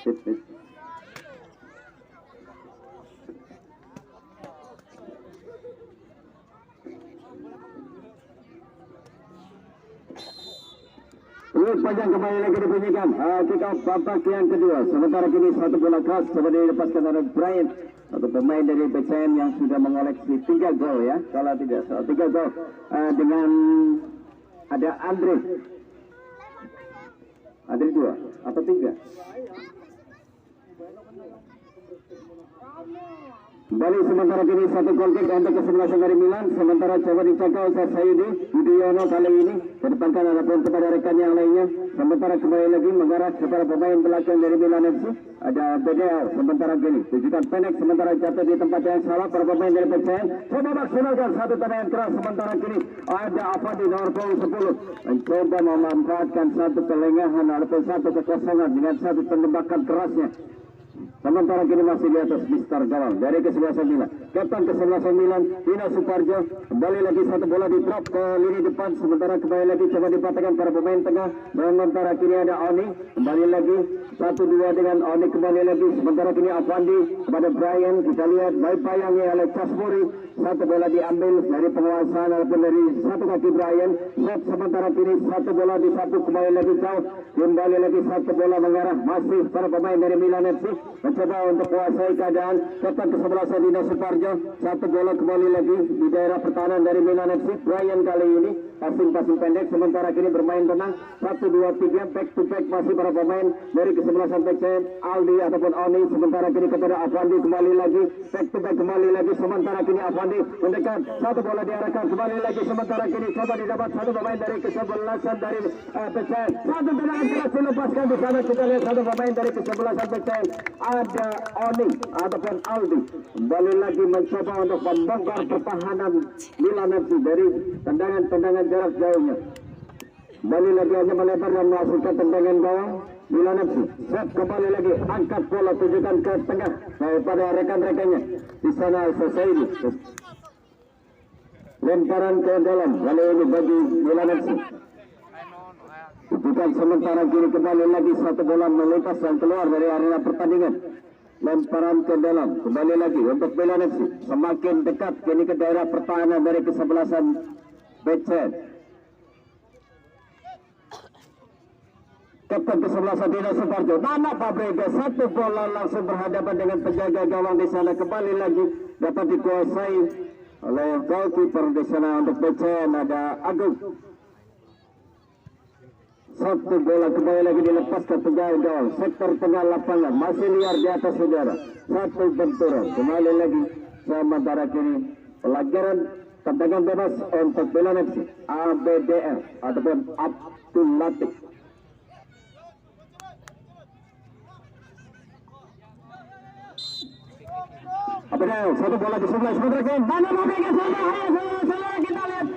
Peluit panjang kembali lagi dibunyikan. Kick off babak yang kedua. Sementara kini satu bola keras seperti dilepaskan oleh Bryant, satu pemain dari BCM yang sudah mengoleksi 3 gol ya, kalau tidak salah 3 gol. Dengan ada Andre 2 atau 3. Kembali sementara kini satu gol kick untuk kesebelasan dari Milan. Sementara coba dijaga oleh Sayudi Yudhoyono kali ini kedepankan adapun kepada rekan yang lainnya. Sementara kembali lagi mengarah kepada pemain belakang dari Milan FC. Ada BDL sementara kini tujukan pendek sementara jatuh di tempat yang salah para pemain dari PCN. Coba maksimalkan satu tendangan keras sementara kini ada Afandi nomor 10 mencoba memanfaatkan satu kelengahan ataupun satu kekosongan dengan satu tembakan kerasnya. Sementara kini masih di atas Mister Gawang dari kesebelasan Milan. Kapten kesebelasan Milan Dino Suparjo. Kembali lagi satu bola di drop ke lini depan. Sementara kembali lagi coba dipatahkan para pemain tengah. Sementara kini ada Oni. Kembali lagi 1-2 dengan Oni kembali lagi. Sementara kini Afandi kepada Brian. Kita lihat baik payangi oleh Casmuri. Satu bola diambil dari penguasaan ataupun dari satu kaki Brian. Sementara kini satu bola disapu kembali lagi jauh. Kembali lagi satu bola mengarah masih para pemain dari Milan FC. Mencoba untuk menguasai keadaan. Kapten kesebelasan Dino Suparjo. Satu bola kembali lagi di daerah pertahanan dari Milan FC. Brian kali ini passing pendek. Sementara kini bermain tenang 1-2-3 back to back masih para pemain dari kesebelasan PCM Aldi ataupun Oni. Sementara kini kepada Afandi kembali lagi back to back kembali lagi. Sementara kini Afandi mendekat satu bola diarahkan kembali lagi. Sementara kini coba didapat satu pemain dari kesebelasan dari PCM. Satu tendangan keras dilepaskan di sana. Kita lihat satu pemain dari kesebelasan PCM. Ada Oni ataupun Aldi kembali lagi mencoba untuk membongkar pertahanan Milan FC dari tendangan jarak jauhnya. Kembali lagi hanya melebar dan menghasilkan tendangan gawang Milan FC. Set kembali lagi angkat bola tujukan ke tengah pada rekan-rekannya. Di sana selesai ini. Lemparan ke dalam kali ini bagi Milan FC. Tujukan sementara kiri kembali lagi satu bola melintas dan keluar dari arena pertandingan. Lemparan ke dalam kembali lagi untuk Milan FC. Semakin dekat kini ke daerah pertahanan dari kesebelasan BCN. Kapten kesebelasan Dino Suparjo. Nana Fabregas satu bola langsung berhadapan dengan penjaga gawang di sana. Kembali lagi dapat dikuasai oleh goalkeeper di sana untuk BCN ada Agung. Satu bola kembali lagi dilepas ke penjaga gawang sektor tengah lapangan masih liar di atas saudara. Satu benturan kembali lagi sementara kini pelajaran tendangan bebas untuk Milan FC ABDR ataupun Abdul Latif. ABDR satu bola di sebelah sementara kini Nana Fabregas saudara kita lihat.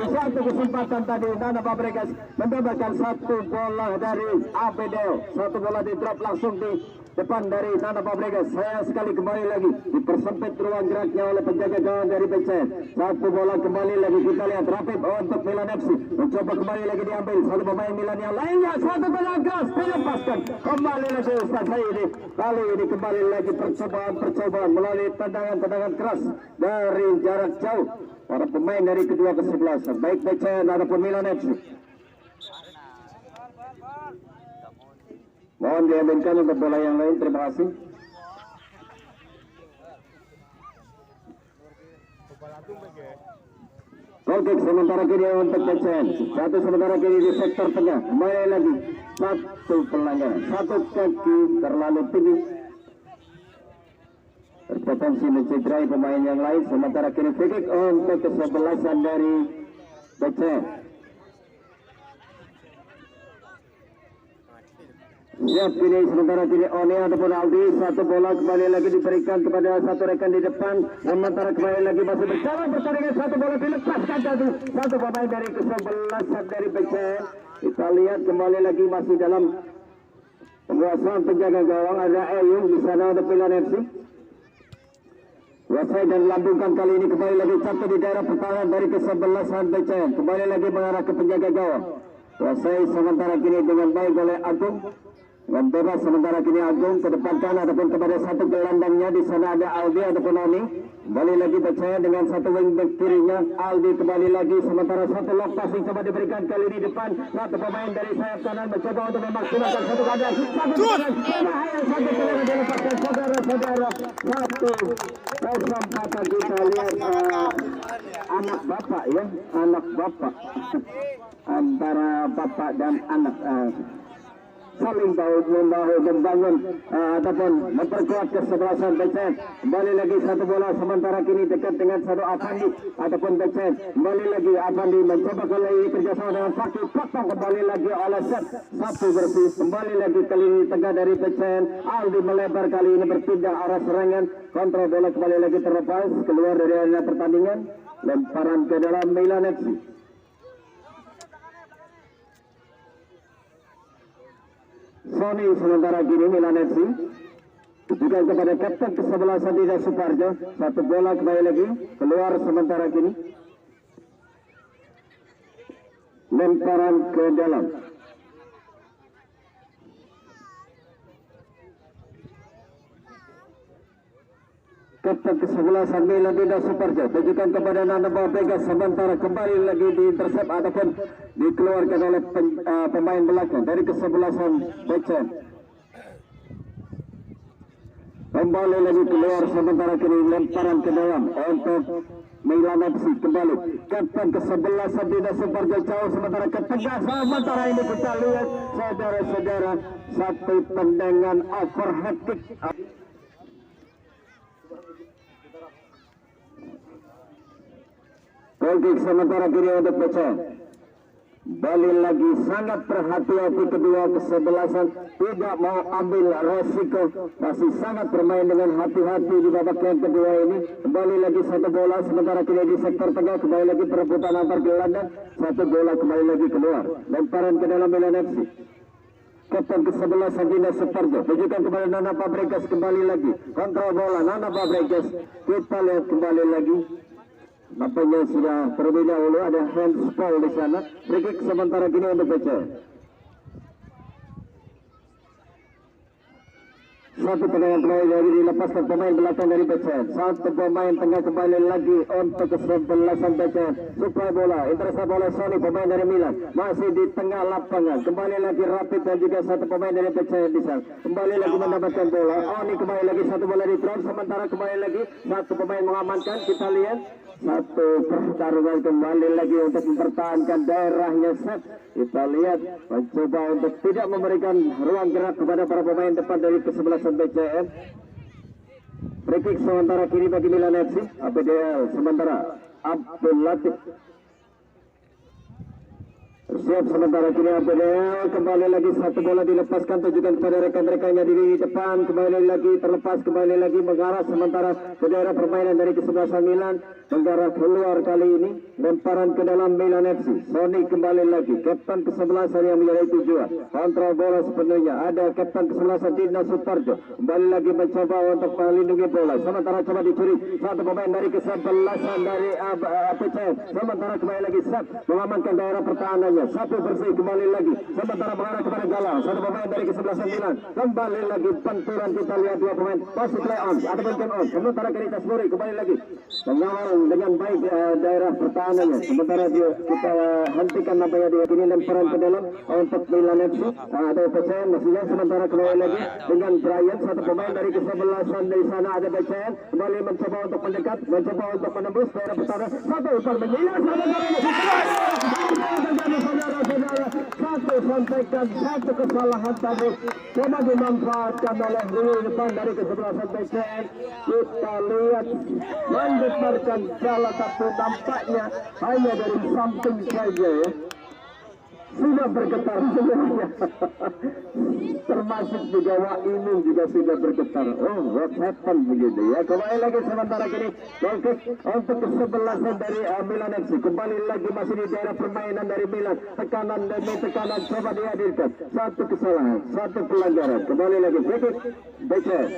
Satu kesempatan tadi Nana Fabregas mendapatkan satu bola dari ABDL. Satu bola di drop langsung di depan dari Nana Fabregas. Saya sekali kembali lagi dipersempit ruang geraknya oleh penjaga gawang dari PCN. Satu bola kembali lagi kita lihat rapid untuk Milan FC. Mencoba kembali lagi diambil satu pemain Milan yang lainnya. Satu tendangan keras dilepaskan. Kembali lagi Ustaz Saidi. Kali ini kembali lagi percobaan melalui tendangan keras dari jarak jauh. Para pemain dari kedua kesebelasan baik PCN ataupun Milan FC. Mohon diaminkan untuk bola yang lain. Terima kasih. Goal kick sementara kini untuk PCN. Satu sementara kini di sektor tengah. Kembali lagi satu pelanggaran. Satu kaki terlalu tinggi. Berpotensi mencederai pemain yang lain. Sementara kini free kick untuk kesebelasan dari PCN. Siap kini sementara kini Oni ataupun Aldi. Satu bola kembali lagi diberikan kepada satu rekan di depan. Sementara kembali lagi masih berjalan pertandingan. Satu bola dilepaskan tadi. Satu pemain dari kesebelasan dari PCN. Kita lihat kembali lagi masih dalam penguasaan penjaga gawang. Ada Eyung di sana untuk Milan FC. Kuasai dan lambungkan kali ini kembali lagi satu di daerah pertahanan dari kesebelasan PCN. Kembali lagi mengarah ke penjaga gawang. Kuasai sementara kini dengan baik oleh Agung. Dan bebas sementara kini Agung ke depan kanan ataupun kepada satu gelandangnya. Di sana ada Aldi ataupun Oni. Kembali lagi percaya dengan satu wingback kirinya. Aldi kembali lagi sementara satu lock passing coba diberikan kali ini depan. Satu pemain dari sayap kanan mencoba untuk memaksimalkan satu keadaan. Satu berbahaya, satu peluru dilepaskan saudara-saudara. Satu kesempatan kita lihat anak bapak ya, anak bapak antara bapak dan anak. Saling membahu membangun ataupun memperkuat kesebelasan Becen. Kembali lagi satu bola sementara kini dekat dengan satu Afandi ataupun Becen. Kembali lagi Afandi mencoba kali ini kerjasama dengan Fakih. Potong kembali lagi oleh Set. Satu bersih. Kembali lagi kali ini tengah dari Becen. Aldi melebar kali ini berpindah arah serangan. Kontrol bola kembali lagi terlepas keluar dari area pertandingan. Lemparan ke dalam Milan FC. Sony sementara kini Milan FC juga kepada kapten ke-11 Dida Suparjo. Satu bola kembali lagi keluar sementara kini. Lemparan ke dalam. Kapten ke-11 Milan Dida Suparjo tujukan kepada Nanda Babega sementara kembali lagi diintersep ataupun dikeluarkan oleh pemain belakang dari ke-11 Becen. Kembali lagi keluar sementara kini lemparan ke dalam untuk Milan FC kembali. Kapten ke-11 Dida Suparjo jauh sementara ke tengah sementara ini kita lihat saudara-saudara satu tendangan overhead kick. Goal kick sementara kiri untuk Becen. Balik lagi sangat berhati-hati kedua kesebelasan, tidak mau ambil resiko, masih sangat bermain dengan hati-hati di babak yang kedua ini. Kembali lagi satu bola sementara kini di sektor tengah, kembali lagi perebutan antar gelandang. Satu bola kembali lagi keluar, lemparan ke dalam Milan FC. Kapten ke-11 Dida Suparjo tujukan kepada Nana Fabregas kembali lagi. Kontrol bola Nana Fabregas. Kita lihat kembali lagi. Nampaknya sudah terlebih dahulu ada handball di sana. Free kick sementara kini untuk Becen. Satu tendangan kembali lagi dilepaskan pemain belakang dari Becen. Satu pemain tengah kembali lagi untuk kesebelasan Becen. Suplai bola, intercept oleh Sony pemain dari Milan. Masih di tengah lapangan. Kembali lagi Rapid dan juga satu pemain dari Becen di sana. Kembali lagi mendapatkan bola. Oni kembali lagi satu bola di drop. Sementara kembali lagi satu pemain mengamankan. Kita lihat satu pertarungan kembali lagi untuk mempertahankan daerahnya Set. Kita lihat mencoba untuk tidak memberikan ruang gerak kepada para pemain depan dari kesebelasan BCM. Free kick sementara kiri bagi Milan FC. APDL sementara Abdul Latif siap sementara kini APDL. Kembali lagi satu bola dilepaskan tujukan kepada rekan-rekannya di depan. Kembali lagi terlepas, kembali lagi mengarah sementara ke daerah permainan dari kesebelasan Milan. Mengarah keluar kali ini. Lemparan ke dalam Milan FC. Sony kembali lagi. Kapten ke-11 yang menjadi tujuan. Kontrol bola sepenuhnya. Ada kapten ke-11 Dida Suparjo. Kembali lagi mencoba untuk melindungi bola. Sementara coba dicuri. Satu pemain dari ke-11 dari APCM. Sementara kembali lagi Sat mengamankan daerah pertahanannya. Satu bersih kembali lagi. Sementara mengarah kepada Galang. Satu pemain dari ke-11 Milan. Kembali lagi benturan kita lihat dua pemain. Masih play on. Ataupun can on. Sementara Keritas Muri kembali lagi. Mengawal dengan baik daerah pertahanannya. Sementara dia kita hentikan nampaknya dia ini lemparan ke dalam untuk Milan FC atau PCN masihnya. Sementara kembali lagi dengan Brian satu pemain dari ke-11 di sana ada PCN kembali mencoba untuk mendekat, mencoba untuk menembus daerah pertahanan. Satu umpan menyilang saudara-saudara, satu sampaikan satu kesalahan tadi coba dimanfaatkan oleh depan dari ke-11 PCN. Kita lihat mendeparkan salah satu nampaknya hanya dari samping saja ya. Sudah bergetar semuanya. Termasuk juga ini juga sudah bergetar. Oh, what happened begitu ya. Kembali lagi sementara kini goal kick untuk ke-11 dari Milan FC. Kembali lagi masih di daerah permainan dari Milan. Tekanan demi tekanan coba dihadirkan. Satu kesalahan, satu pelanggaran. Kembali lagi free kick Becen.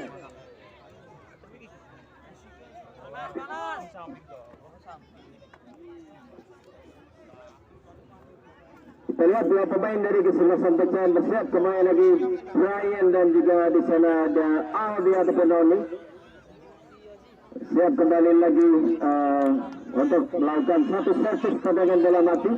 Kita lihat dua pemain dari kesebelasan pecahan bersiap kembali lagi Brian dan juga di sana ada Aldi ataupun Oni. Siap kembali lagi untuk melakukan satu servis tendangan dalam hati.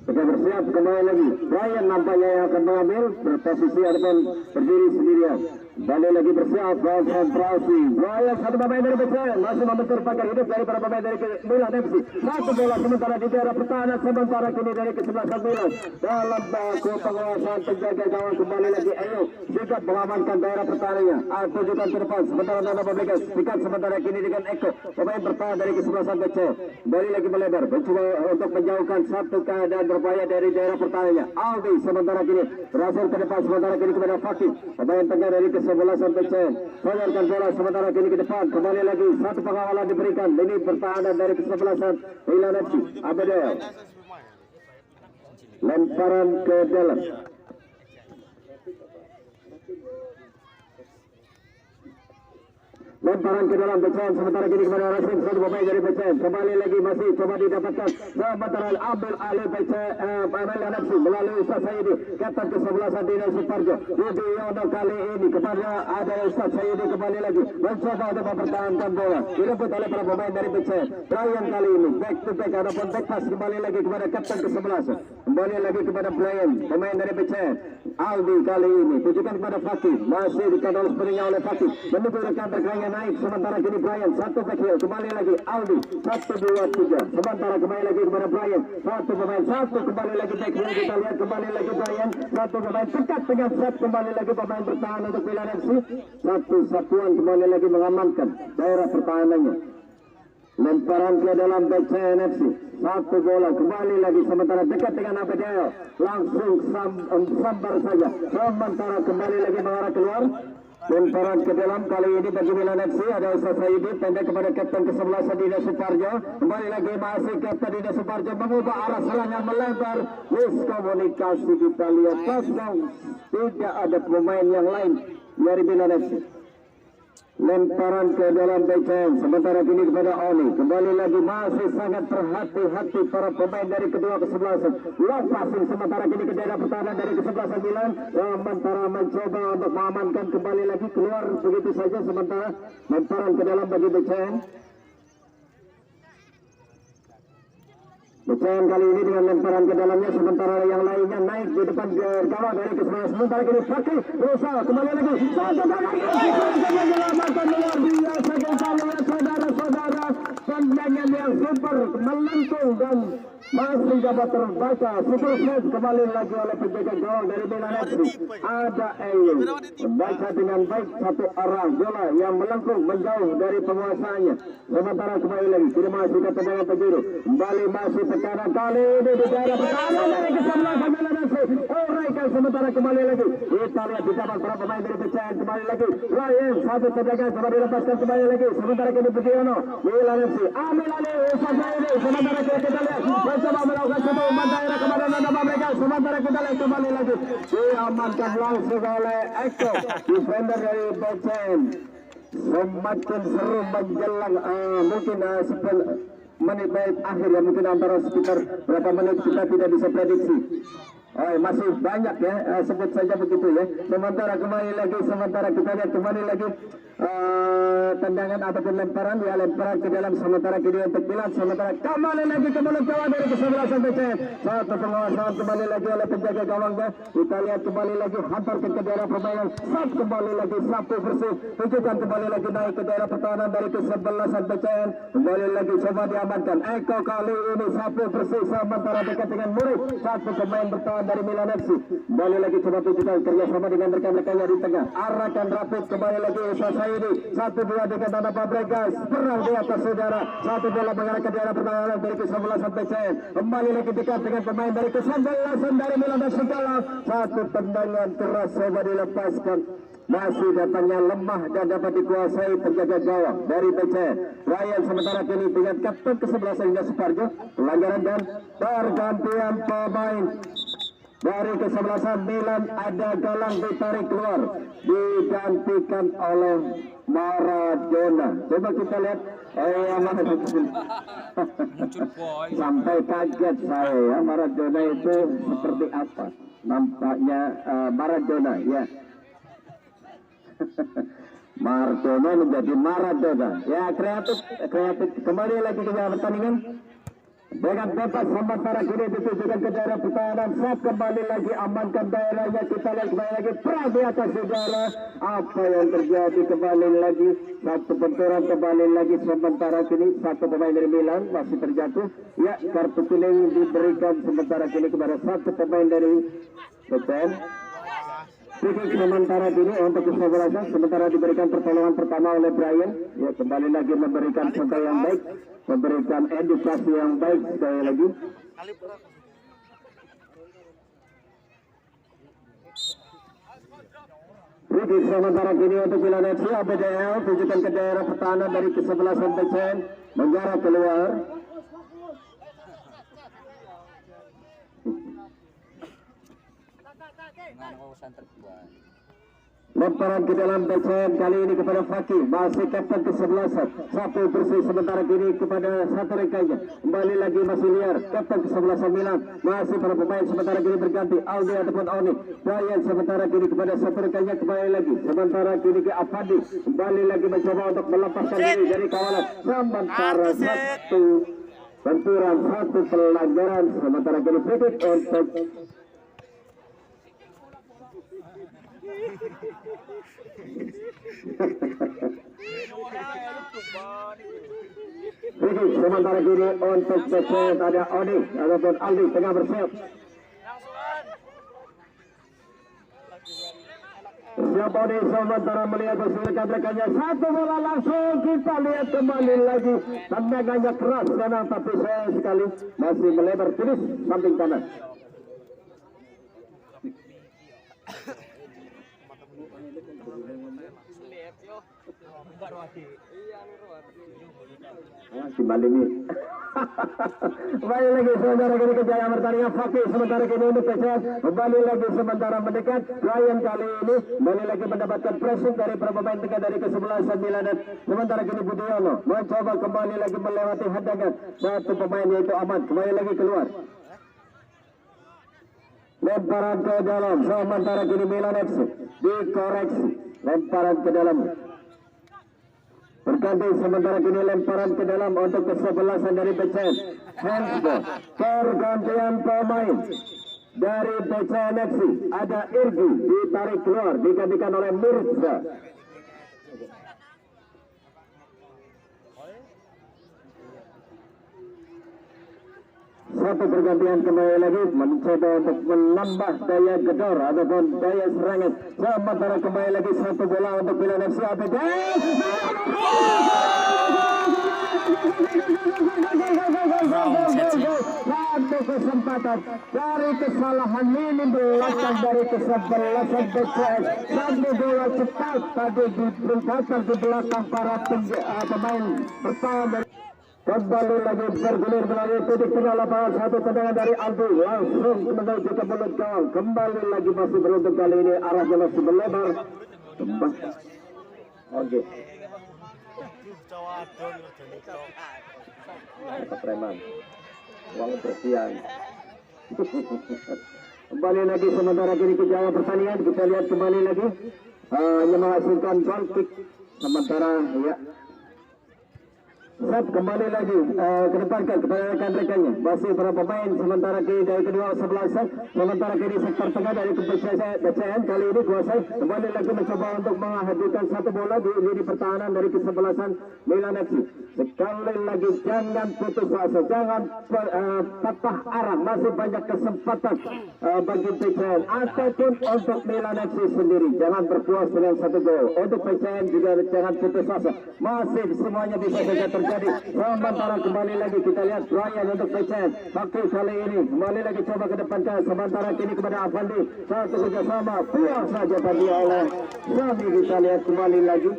Kita bersiap kembali lagi. Brian nampaknya yang akan mengambil berposisi ataupun berdiri sendirian. Balik lagi bersiap konsentrasi. Brian satu pemain dari pecahan masih membentur pagar hidup dari para pemain dari Milan FC. Satu bola sementara di daerah pertahanan sementara kini dari kesebelasan Milan dalam baku penguasaan penjaga gawang kembali lagi Ayo sikap mengamankan daerah pertahanannya. Tujuan ke depan sementara Nana Fabregas sikat sementara kini dengan Eko pemain bertahan dari kesebelasan pecahan. Balik lagi melebar mencoba untuk menjauhkan satu keadaan berbahaya dari daerah pertahanannya. Aldi sementara kini berhasil ke depan sementara kini kepada Fakih pemain tengah dari kesebelasan pecahan. Mengeluarkan bola sementara kini ke depan kembali lagi satu pengawalan diberikan ini pertahanan dari kesebelasan Milan FC. Abedel lemparan ke dalam. Lemparan ke dalam pecahan sementara kini kepada Rasim satu pemain dari pecahan kembali lagi masih coba didapatkan sementara ambil alih pecahan Milan FC melalui Ustaz Sayyidi kapten kesebelasan Dina Suparjo. Yudhoyono kali ini kepada ada Ustaz Sayyidi kembali lagi mencoba untuk mempertahankan bola direbut oleh para pemain dari pecahan. Brian kali ini back to back ataupun back pass kembali lagi kepada kapten kesebelasan kembali lagi kepada Brian pemain dari pecahan. Aldi kali ini tujukan kepada Fakih masih dikandung sepenuhnya oleh Fakih menunggu rekan terkaya naik sementara kini Brian satu back heel kembali lagi Aldi 1, 2, 3 sementara kembali lagi kepada Brian satu pemain satu kembali lagi back heel kita lihat kembali lagi Brian satu pemain dekat dengan set kembali lagi pemain bertahan untuk Milan FC satu satuan kembali lagi mengamankan daerah pertahanannya. Lemparan ke dalam pecahan FC satu bola kembali lagi sementara dekat dengan Abedel langsung sambar saja sementara kembali lagi mengarah keluar. Lemparan ke dalam kali ini bagi Milan FC ada Ustaz Sayyidi pendek kepada kapten kesebelasan Dina Suparjo kembali lagi masih kapten Dina Suparjo mengubah arah serangan melebar miskomunikasi kita lihat kosong tidak ada pemain yang lain dari Milan FC. Lemparan ke dalam pecahan sementara kini kepada Oni kembali lagi masih sangat berhati-hati para pemain dari kedua kesebelasan. Long passing sementara kini ke daerah pertahanan dari kesebelasan Milan sementara mencoba untuk mengamankan kembali lagi keluar begitu saja sementara lemparan ke dalam bagi pecahan. Pecahan kali ini dengan lemparan ke dalamnya sementara yang lainnya naik di depan gawang dari kesebelasan. Sementara kini Fakih berusaha kembali lagi satu kali menyelamatkan luar biasa kita lihat saudara-saudara tendangan yang super melengkung dan masih dapat terbaca super set kembali lagi oleh penjaga gawang dari Milan FC. Ada Ayu membaca dengan baik satu arah bola yang melengkung menjauh dari penguasanya sementara kembali lagi kini masih ke tendangan penjuru kembali masih tekanan kali ini di daerah pertahanan dari kesebelasan Milan FC. Oraikan sementara kembali lagi kita lihat di depan para pemain dari pecahan kembali lagi Ryan satu tendangan coba dilepaskan kembali lagi sementara kini Budiono Milan FC ambil alih Ustaz ini sementara kita lihat mencoba melakukan satu umpan daerah kepada Nana Fabregas sementara kita lihat kembali lagi diamankan langsung oleh Eko defender dari pecahan. Semakin seru menjelang mungkin menit-menit akhir ya mungkin antara sekitar berapa menit kita tidak bisa prediksi. Masih banyak ya sebut saja begitu ya. Sementara kembali lagi sementara kita lihat kembali lagi tendangan ataupun lemparan ya lemparan ke dalam sementara kini untuk Milan sementara kembali lagi ke mulut gawang dari kesebelasan pecahan. Satu penguasaan kembali lagi oleh penjaga gawangnya. Kita lihat kembali lagi hantar ke daerah permainan. Satu kembali lagi satu bersih. Tujuan kembali lagi naik ke daerah pertahanan dari kesebelasan pecahan. Kembali lagi coba diamankan. Eko kali ini satu bersih sementara dekat dengan Murid. Satu pemain bertahan dari Milan FC. Kembali lagi coba tunjukkan kerjasama dengan rekan-rekannya di tengah. Arahkan rapid kembali lagi Ustaz Sayyidi. 1-2 dengan Nana Fabregas. Perang di atas saudara. Satu bola mengarah ke daerah pertahanan dari kesebelasan pecahan. Kembali lagi dekat dengan pemain dari kesebelasan dari Milan FC. Satu tendangan keras coba dilepaskan. Masih datangnya lemah dan dapat dikuasai penjaga gawang dari pecahan. Ryan sementara kini dengan kapten kesebelasan Dina Suparjo. Pelanggaran dan pergantian pemain. Dari kesebelasan Milan ada Galang ditarik keluar, digantikan oleh Maradona. Coba kita lihat. Sampai kaget saya ya, Maradona itu seperti apa? Nampaknya Maradona ya. Maradona menjadi Maradona. Ya, kreatif. Kembali lagi ke pertandingan. Dengan bebas sementara kini ditujukan ke daerah pertahanan. Saat kembali lagi amankan daerahnya. Kita lihat kembali lagi perang di atas udara. Apa yang terjadi kembali lagi? Satu benturan kembali lagi sementara kini. Satu pemain dari Milan masih terjatuh. Ya, kartu kuning diberikan sementara kini kepada satu pemain dari BCN. Sedikit sementara kini untuk kesebelasan, sementara diberikan pertolongan pertama oleh Brian. Ya, kembali lagi memberikan contoh yang baik, memberikan edukasi yang baik sekali lagi. Sedikit sementara kini untuk Milan FC, ABDL tujukan ke daerah pertahanan dari kesebelasan BCN, mengarah keluar. Lemparan ke dalam BCN kali ini kepada Fakih, masih kapten ke-11, satu bersih sementara kini kepada satu rekannya, kembali lagi masih liar, kapten ke-11 Milan, masih para pemain sementara kini berganti, Aldi ataupun Oni, Brian sementara kini kepada satu rekannya, kembali lagi, sementara kini ke Afandi, kembali lagi mencoba untuk melepaskan diri dari kawalan, sementara satu benturan, satu pelanggaran, sementara kini free kick untuk sementara kini untuk BCN ada Oni ataupun Aldi tengah bersiap. Siap Oni sementara melihat rekan-rekannya, satu bola langsung kita lihat kembali lagi, tendangannya keras kanan tapi sayang sekali masih melebar finish samping kanan. Kembali ini. Kembali lagi sementara kini kejayaan pertandingan Fakih sementara kini untuk BCN, kembali lagi sementara mendekat. Ryan kali ini kembali lagi mendapatkan pressing dari pemain tengah dari ke-11 Milan. Sementara kini Budiono mencoba kembali lagi melewati hadangan satu pemain yaitu Ahmad, kembali lagi keluar. Lemparan ke dalam sementara kini Milan FC dikoreksi, lemparan ke dalam. Berganti sementara kini lemparan ke dalam untuk ke-11 dari BCN. Handball, pergantian pemain dari BCN FC. Ada Irgi ditarik keluar, digantikan oleh Mirza. Satu pergantian kembali lagi mencoba untuk menambah daya gedor ataupun daya serangan. Sementara kembali lagi satu bola untuk Milan FC. Satu kesempatan dari kesalahan ini belakang dari kesebelasan BCN. Satu bola cepat tadi diberikan di belakang para pemain pertahanan. Kembali lagi bergulir melalui titik tengah lapangan, satu tendangan dari Aldi langsung menuju ke mulut gawang. Kembali lagi masih beruntung kali ini arahnya masih melebar. Oke. Preman. Uang bersihan. Kembali lagi sementara kini kejauhan pertandingan, kita lihat kembali lagi hanya menghasilkan goal kick sementara ya. Set kembali lagi kedepankan kepada rekan-rekannya, masih para pemain sementara kini dari kedua 11 sementara kini sektor tengah dari BCN kali ini kuasai, kembali lagi mencoba untuk menghadirkan satu bola di lini pertahanan dari ke-11 Milan FC. Sekali lagi jangan putus asa, jangan patah arah, masih banyak kesempatan bagi BCN ataupun untuk Milan FC sendiri. Jangan berpuas dengan satu gol. Untuk BCN juga jangan putus asa, masih semuanya bisa saja terjadi. terjadi. Sementara kembali lagi kita lihat Brian untuk PCN. Fakir kali ini kembali lagi coba ke depan kan. Sementara kini kepada Afandi. Satu kerjasama pulang saja tadi oleh Sami. Kita lihat kembali lagi.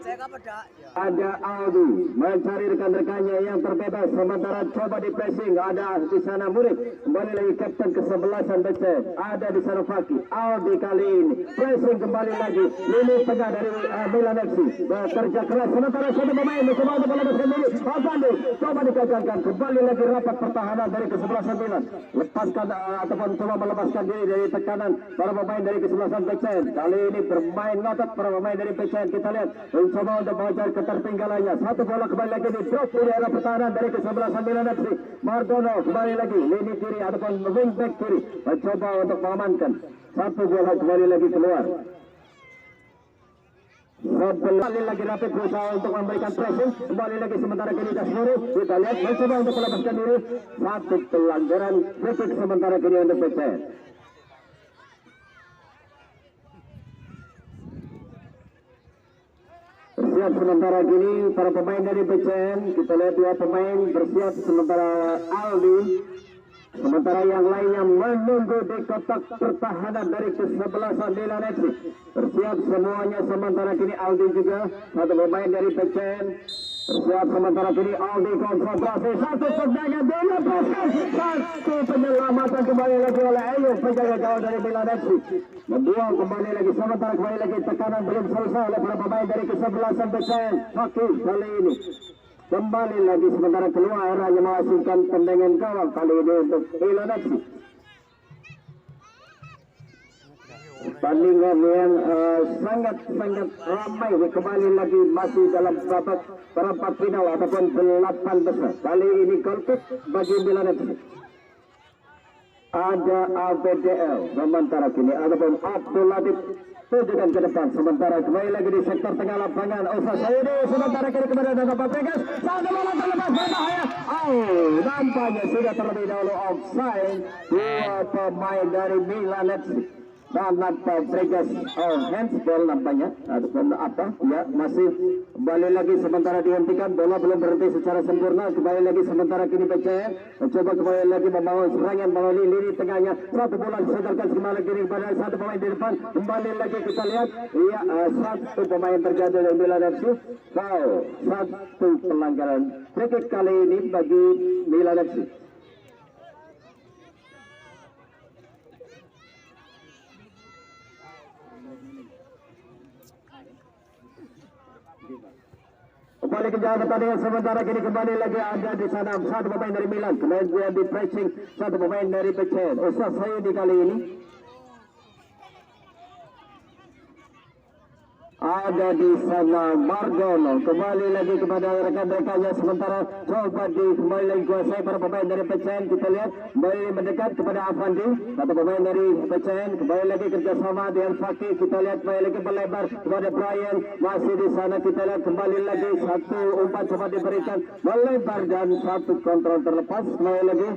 Ada Aldi mencari rekan-rekannya yang terbebas. Sementara coba di pressing. Ada di sana Murid. Kembali lagi kapten ke-11 PCN. Ada di sana Fakir. Aldi kali ini pressing kembali lagi. Lini tengah dari Milan FC. Bekerja keras. Sementara satu pemain mencoba untuk melepaskan diri. Afandi coba dikacangkan. Kembali lagi rapat pertahanan dari ke-11 Milan. Lepaskan ataupun coba melepaskan diri dari tekanan para pemain dari ke-11 PCN. Kali ini bermain ngotot para pemain dari PCN. Kita lihat mencoba untuk mengejar ketertinggalannya. Satu bola kembali lagi di drop di area pertahanan dari ke-11 Milan FC. Mardono kembali lagi lini kiri ataupun wing back kiri mencoba untuk mengamankan. Satu bola kembali lagi keluar. Kembali lagi Rapid berusaha untuk memberikan pressing. Kembali lagi sementara kini Dasmuri. Kita lihat mencoba untuk melepaskan diri. Satu pelanggaran free kick sementara kini untuk PCN. Bersiap sementara kini para pemain dari PCN. Kita lihat dua pemain bersiap sementara Aldi. Sementara yang lainnya menunggu di kotak pertahanan dari ke-11 Milan FC. Bersiap semuanya sementara kini Aldi juga. Satu pemain dari PCN. Bersiap sementara kini Aldi konsentrasi. Satu tendangan dilepaskan. Satu penyelamatan kembali lagi oleh Ayu. Penjaga gawang dari Milan FC. Membuang kembali lagi. Sementara kembali lagi tekanan belum selesai oleh para pemain dari ke-11 PCN. Fakir kali ini. Kembali lagi sementara keluar hanya menghasilkan tendangan gawang kali ini untuk Milan FC. Pertandingan yang sangat ramai kembali lagi masih dalam babak perempat final ataupun 8 besar. Kali ini golput bagi Milan FC. Ada ABDL sementara kini ataupun Abdul Latif tujukan ke depan. Sementara kembali lagi di sektor tengah lapangan Osa Saidi. Sementara kini kepada Dana Fabregas. Satu bola terlepas berbahaya. Nampaknya sudah terlebih dahulu offside. Dua pemain dari Milan FC. Dana Fabregas handsball nampaknya ataupun apa ya, masih kembali lagi sementara dihentikan. Bola belum berhenti secara sempurna. Kembali lagi sementara kini PCN mencoba kembali lagi membangun serangan melalui lini tengahnya. Satu bola disedarkan kembali kiri kepada satu pemain di depan. Kembali lagi kita lihat ya, satu pemain terjatuh dari Milan FC. Satu pelanggaran free kick kali ini bagi Milan FC. Kembali ke jalan pertandingan sementara kini kembali lagi ada di sana satu pemain dari Milan. Kemudian di pressing satu pemain dari PCN. Ustaz Saidi kali ini. Ada di sana Mardono. Kembali lagi kepada rekan-rekannya sementara coba kembali lagi kuasai para pemain dari PCN. Kita lihat kembali mendekat kepada Afandi. Satu pemain dari PCN kembali lagi kerjasama dengan Fakir. Kita lihat kembali lagi melebar kepada Brian. Masih di sana kita lihat kembali lagi satu umpan coba diberikan melebar dan satu kontrol terlepas. Kembali lagi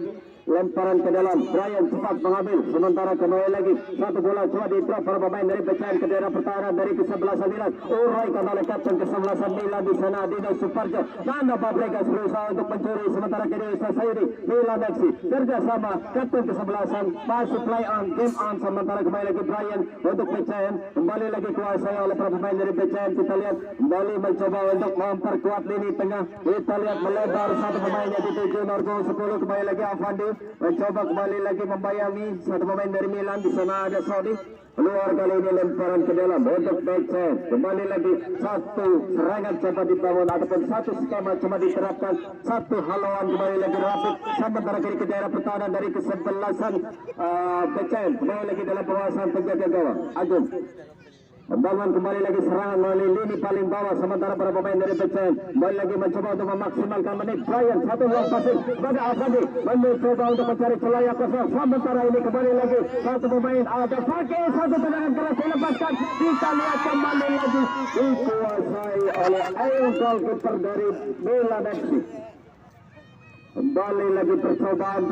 lemparan ke dalam. Brian cepat mengambil. Sementara kembali lagi satu bola coba di drop para pemain dari PCN ke daerah pertahanan dari ke-11 Milan. Uraikan oleh kapten ke-11 Milan di sana Dino Suparjo. Dana Fabregas berusaha untuk mencuri. Sementara kini Ustaz Saidi Milan FC kerjasama kapten ke-11 masih play on game on. Sementara kembali lagi Brian untuk PCN kembali lagi kuasai oleh para pemain dari PCN. Kita lihat kembali mencoba untuk memperkuat lini tengah. Kita lihat melebar satu pemainnya di tujuh Norgo 10. Kembali lagi Afandi mencoba kembali lagi membayangi satu pemain dari Milan. Di sana ada Saudi keluar kali ini lemparan ke dalam untuk PCN. Kembali lagi satu serangan coba dibangun ataupun satu skema coba diterapkan. Satu haluan kembali lagi Rapid. Sementara kiri ke daerah pertahanan dari ke-11 PCN kembali lagi dalam penguasaan penjaga gawang Agung. Membangun kembali lagi serangan melalui lini paling bawah. Sementara para pemain dari PCN kembali lagi mencoba untuk memaksimalkan menit. Brian satu long passing kepada Afandi mencoba untuk mencari celah yang kosong. Sementara ini kembali lagi satu pemain ada Fakir. Satu tendangan keras dilepaskan. Kita lihat kembali lagi dikuasai oleh goalkeeper dari Milan FC. Kembali lagi percobaan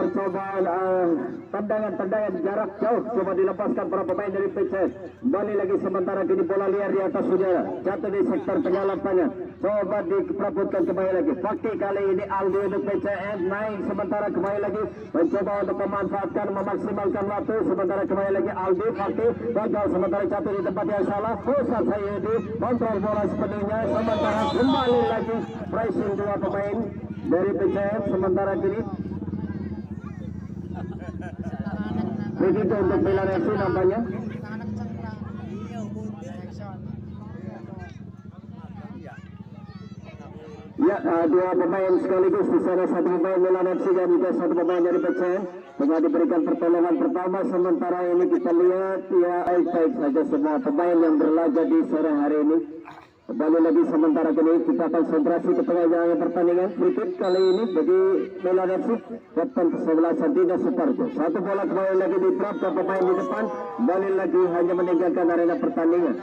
tendangan jarak jauh coba dilepaskan para pemain dari PCS. Kembali lagi sementara kini bola liar di atas saudara, jatuh di sektor tengah lapangan, coba diperebutkan kembali lagi. Fakih kali ini Aldi untuk PCS naik sementara kembali lagi mencoba untuk memanfaatkan memaksimalkan waktu sementara kembali lagi Aldi. Fakih gagal sementara jatuh di tempat yang salah. Pusat Sayudi kontrol bola sepenuhnya sementara kembali lagi pressing dua pemain dari PCM sementara kini begitu untuk Milan FC nampaknya. Ya, dua pemain sekaligus di sana, satu pemain Milan FC dan juga satu pemain dari PCM tengah diberikan pertolongan pertama. Sementara ini kita lihat ya baik saja semua pemain yang berlaga di sore hari ini. Kembali lagi sementara kini kita konsentrasi ke tengah jalan pertandingan. Free kali ini bagi Milan FC, kapten ke-11 Dina Suparjo. Satu bola kembali lagi di drop ke pemain di depan. Kembali lagi hanya meninggalkan arena pertandingan.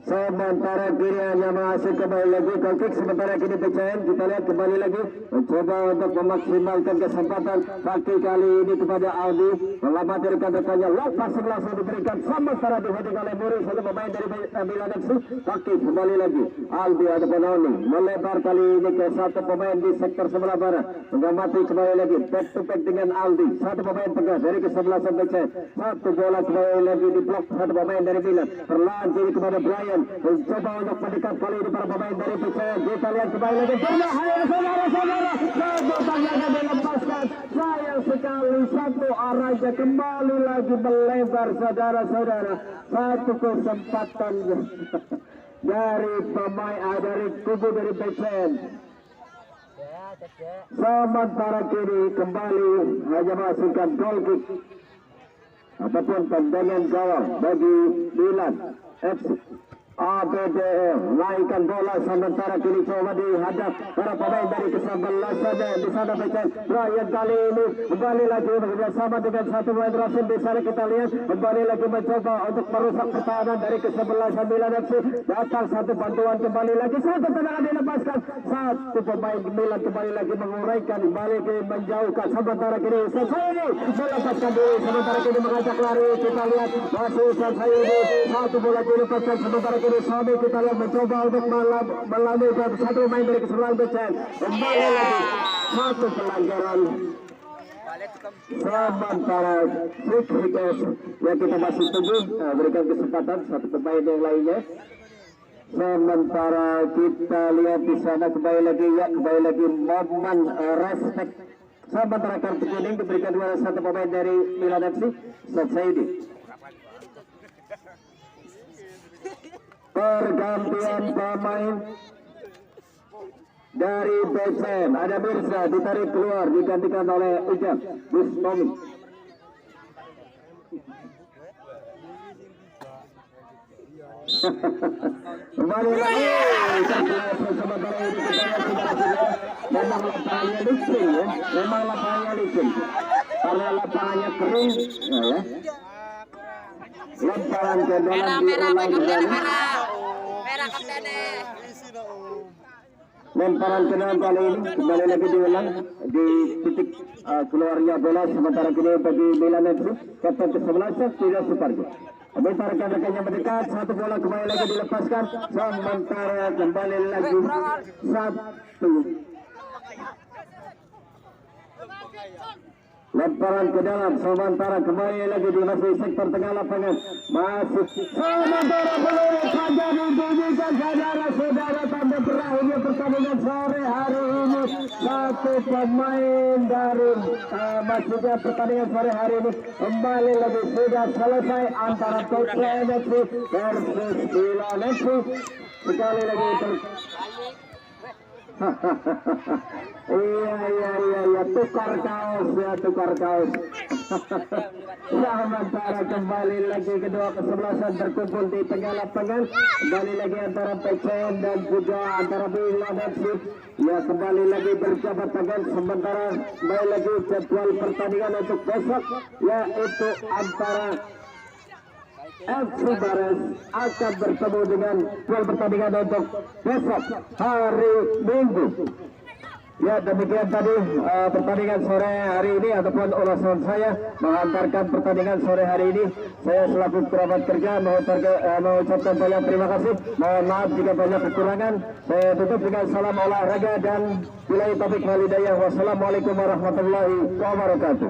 Sementara kiri hanya masih kembali lagi kick sementara kini PCM kita lihat kembali lagi mencoba untuk memaksimalkan kesempatan. Kaki kali ini kepada Aldi melamati rekan-rekannya, lepas langsung diberikan sementara diheading oleh Muri, satu pemain dari Milan FC. Kaki kembali lagi Aldi ada penalti melebar kali ini ke satu pemain di sektor sebelah barat, mengamati kembali lagi back to back dengan Aldi, satu pemain tengah dari kesebelasan PCM. Satu bola kembali lagi di blok satu pemain dari Milan, perlahan kiri kepada Brian mencoba untuk mendekat kali ini para pemain dari PCM. Kita lihat kembali lagi berbahaya saudara-saudara, sebutannya dilepaskan. Sayang sekali satu arahnya kembali lagi melebar saudara-saudara. Satu kesempatan dari pemain dari kubu dari PCM. Sementara kini kembali hanya masukkan goal kick ataupun tendangan gawang bagi Milan FC. ABDE naikkan bola sementara kini coba dihadap para pemain dari kesebelasan di sana PCM. Brian kali ini kembali lagi bekerjasama dengan satu pemain Rasim di sana. Kita lihat kembali lagi mencoba untuk merusak pertahanan dari kesebelasan Milan FC. Datang satu bantuan kembali lagi, satu tendangan dilepaskan. Satu pemain Milan kembali lagi menguraikan balik menjauhkan sementara kini Sayudi melepaskan diri sementara kini mengajak lari. Kita lihat masih Sayudi satu bola dilepaskan sementara kini Sabi kita lihat mencoba untuk melalui satu main dari keseluruhan PCM. Kembali lagi satu pelanggaran sementara free kick yang kita masih tunggu berikan kesempatan satu pemain yang lainnya. Sementara kita lihat di sana kembali lagi momen respect. Sementara kartu kuning diberikan kepada satu pemain dari Milan FC, Sayudi. Pergantian pemain dari PCM, ada Mirza ditarik keluar digantikan oleh Ujang Bustomi. Kembali lagi sementara ini kita lihat memang lapangannya licin ya, memang lapangannya licin karena lapangannya kering ya. Lemparan ke dalam diulang kembali. Merah kapten. Lemparan ke dalam kali ini kembali lagi diulang di titik keluarnya bola sementara kini bagi Milan FC, kapten ke-11 tidak Suparjo. Sementara rekan-rekannya mendekat, satu bola kembali lagi dilepaskan sementara kembali lagi satu. Lemparan ke dalam sementara kembali lagi di masih sektor tengah lapangan, masih sementara belum saja dibunyikan saudara-saudara tanda berakhirnya pertandingan sore hari ini. Satu pemain dari masuknya pertandingan sore hari ini kembali lagi sudah selesai antara PCM FC versus Milan FC. Sekali lagi iya tukar kaos sementara kembali lagi kedua kesebelasan berkumpul di tengah lapangan. Kembali lagi antara PCM dan juga antara Milan FC ya kembali lagi berjabat tangan. Sementara kembali lagi jadwal pertandingan untuk besok yaitu antara FC Bares akan bertemu dengan duel pertandingan untuk besok hari Minggu. Ya, demikian tadi pertandingan sore hari ini ataupun ulasan saya mengantarkan pertandingan sore hari ini. Saya selaku kerabat kerja mengucapkan banyak terima kasih. Mohon maaf jika banyak kekurangan. Saya tutup dengan salam olahraga dan billahi taufiq wal hidayah. Wassalamualaikum warahmatullahi wabarakatuh.